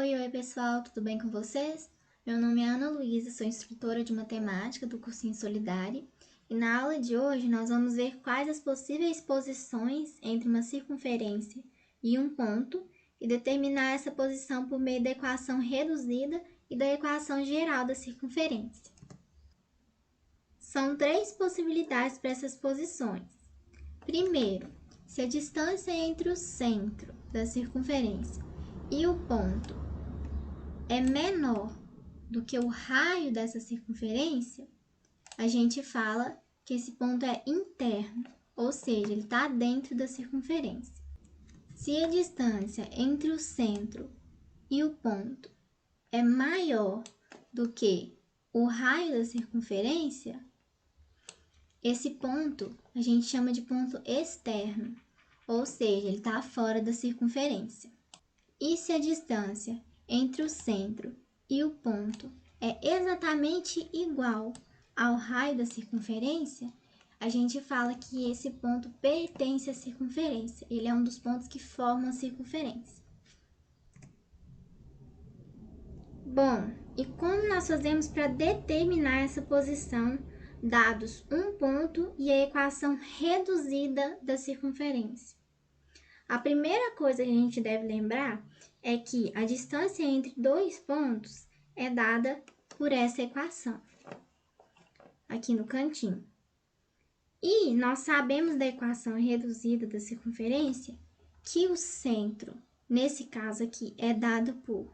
Oi, pessoal, tudo bem com vocês? Meu nome é Ana Luísa, sou instrutora de matemática do cursinho Solidari e na aula de hoje nós vamos ver quais as possíveis posições entre uma circunferência e um ponto e determinar essa posição por meio da equação reduzida e da equação geral da circunferência. São três possibilidades para essas posições. Primeiro, se a distância entre o centro da circunferência e o ponto é menor do que o raio dessa circunferência, a gente fala que esse ponto é interno, ou seja, ele está dentro da circunferência. Se a distância entre o centro e o ponto é maior do que o raio da circunferência, esse ponto a gente chama de ponto externo, ou seja, ele está fora da circunferência. E se a distância entre o centro e o ponto é exatamente igual ao raio da circunferência, a gente fala que esse ponto pertence à circunferência. Ele é um dos pontos que formam a circunferência. Bom, e como nós fazemos para determinar essa posição, dados um ponto e a equação reduzida da circunferência? A primeira coisa que a gente deve lembrar é que a distância entre dois pontos é dada por essa equação, aqui no cantinho. E nós sabemos da equação reduzida da circunferência que o centro, nesse caso aqui, é dado por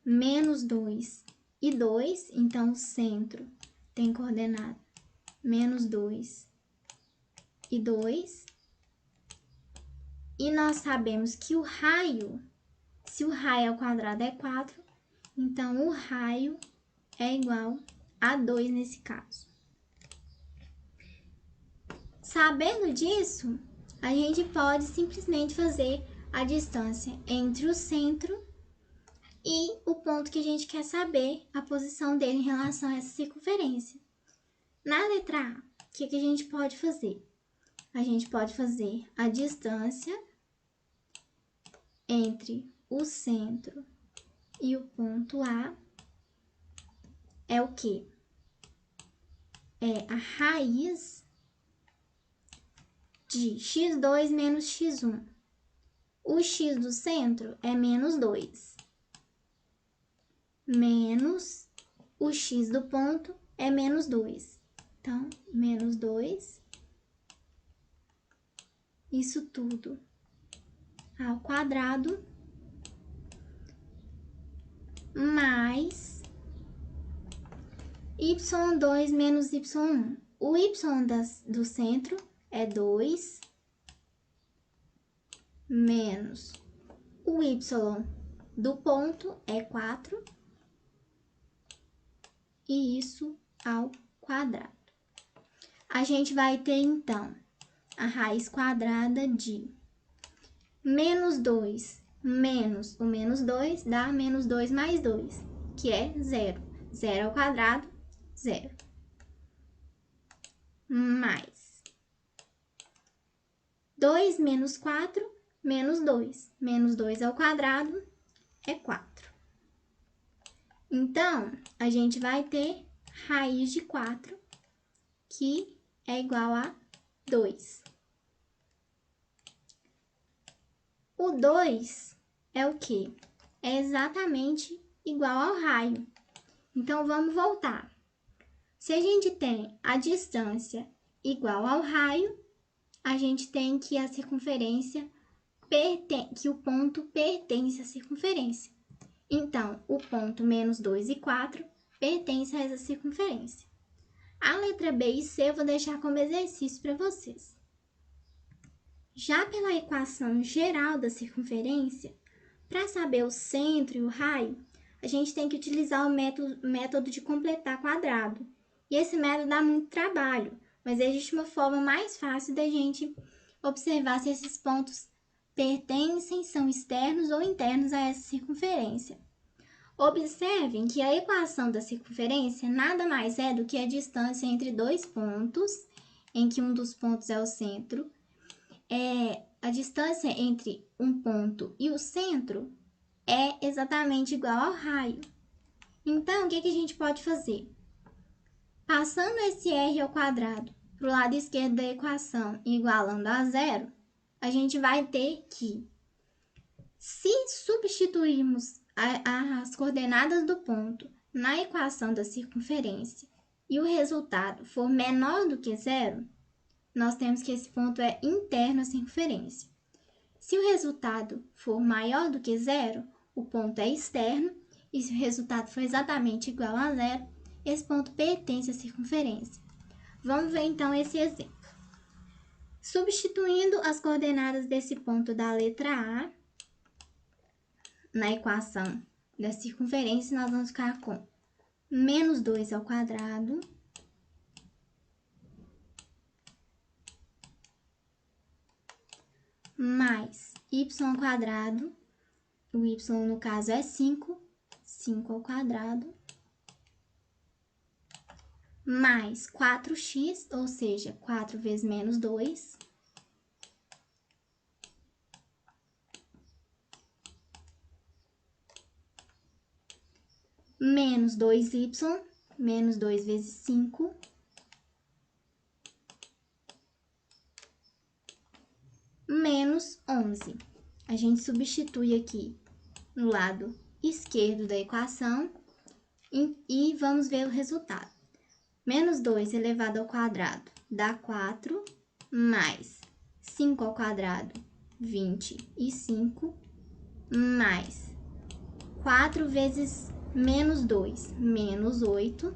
menos 2 e 2, então o centro tem coordenada menos 2 e 2. E nós sabemos que o raio, se o raio ao quadrado é 4, então o raio é igual a 2 nesse caso. Sabendo disso, a gente pode simplesmente fazer a distância entre o centro e o ponto que a gente quer saber a posição dele em relação a essa circunferência. Na letra A, o que a gente pode fazer? A gente pode fazer a distância entre o centro e o ponto A é o quê? É a raiz de x2 menos x1. O x do centro é menos 2. Menos o x do ponto é menos 2. Então, menos 2. Isso tudo ao quadrado mais y2 menos y1. O y do centro é 2 menos o y do ponto é 4 e isso ao quadrado. A gente vai ter, então, a raiz quadrada de menos 2 menos o menos 2 dá menos 2 mais 2, que é 0. 0 ao quadrado, 0. Mais 2 menos 4, menos 2. Menos 2 ao quadrado é 4. Então, a gente vai ter raiz de 4, que é igual a 2. O 2 é o quê? É exatamente igual ao raio. Então, vamos voltar. Se a gente tem a distância igual ao raio, a gente tem que a circunferência que o ponto pertence à circunferência. Então, o ponto menos 2 e 4 pertence a essa circunferência. A letra B e C eu vou deixar como exercício para vocês. Já pela equação geral da circunferência, para saber o centro e o raio, a gente tem que utilizar o método de completar quadrado. E esse método dá muito trabalho, mas existe uma forma mais fácil da gente observar se esses pontos pertencem, são externos ou internos a essa circunferência. Observem que a equação da circunferência nada mais é do que a distância entre dois pontos, em que um dos pontos é o centro. A distância entre um ponto e o centro é exatamente igual ao raio. Então, o que a gente pode fazer? Passando esse r ao quadrado para o lado esquerdo da equação igualando a zero, a gente vai ter que, se substituirmos as coordenadas do ponto na equação da circunferência e o resultado for menor do que zero, nós temos que esse ponto é interno à circunferência. Se o resultado for maior do que zero, o ponto é externo, e se o resultado for exatamente igual a zero, esse ponto pertence à circunferência. Vamos ver então esse exemplo. Substituindo as coordenadas desse ponto da letra A na equação da circunferência, nós vamos ficar com menos 2 ao quadrado mais y ao quadrado, o y no caso é 5 ao quadrado, mais 4x, ou seja, 4 vezes menos 2, menos 2y, menos 2 vezes 5, menos 11. A gente substitui aqui no lado esquerdo da equação e vamos ver o resultado. Menos 2 elevado ao quadrado dá 4, mais 5 ao quadrado, 25, mais 4 vezes menos 2, menos 8,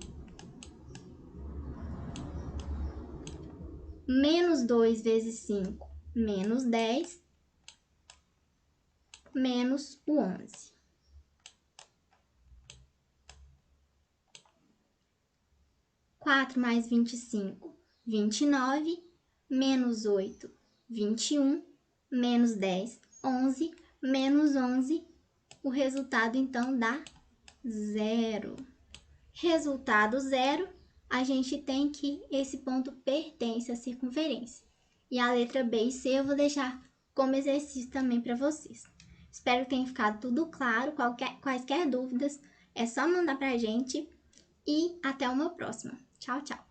menos 2 vezes 5, menos 10, menos o 11. 4 mais 25, 29, menos 8, 21, menos 10, 11, menos 11, o resultado então dá 0. Resultado 0, a gente tem que esse ponto pertence à circunferência. E a letra B e C eu vou deixar como exercício também para vocês. Espero que tenha ficado tudo claro. Quaisquer dúvidas, é só mandar para a gente. E até uma próxima. Tchau, tchau!